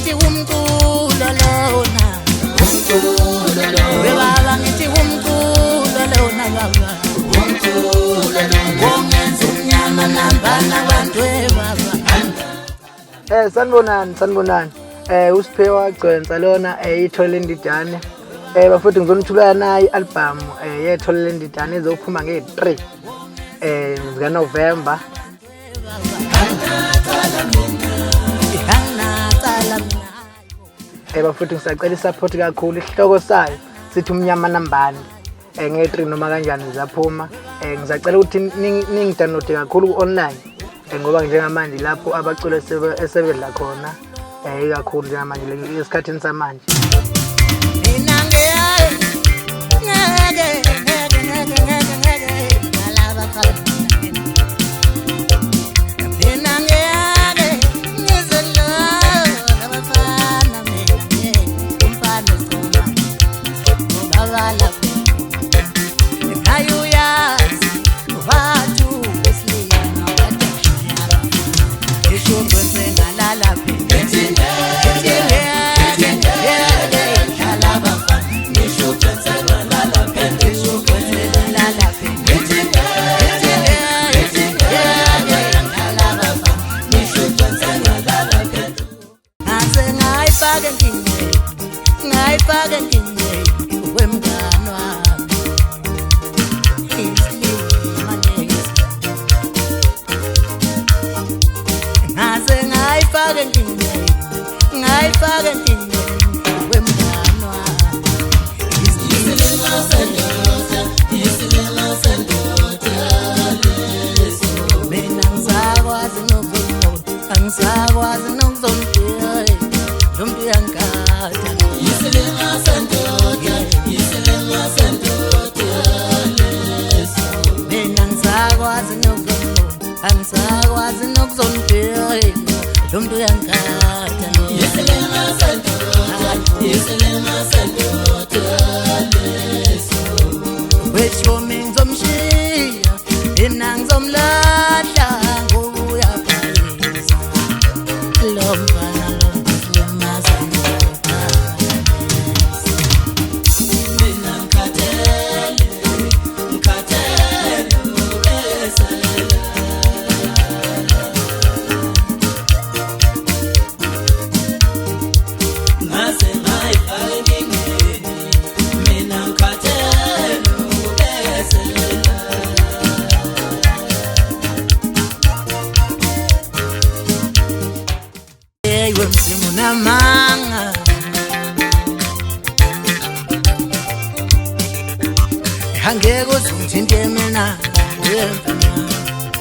ngithi umculo lona bebaba ngithi umculo lona baba wongenza umnyamanambana abantu baba sanibonani usiphewa gcwensa lona Ithole leNdidane bafuthu ngizonithula nayo i-album yeThole leNdidane izophuma nge-3 zika November bafuthu ngisacela isupport kakhulu isihloko sayo sithi umnyamanambana nge-3 noma kanjani izophuma ngisacela ukuthi ningidownload kakhulu online ngoba njengamanje lapho abaculi esebedla khona ikakhulu njengamanje esikhathini samanje Angeke uzongithinta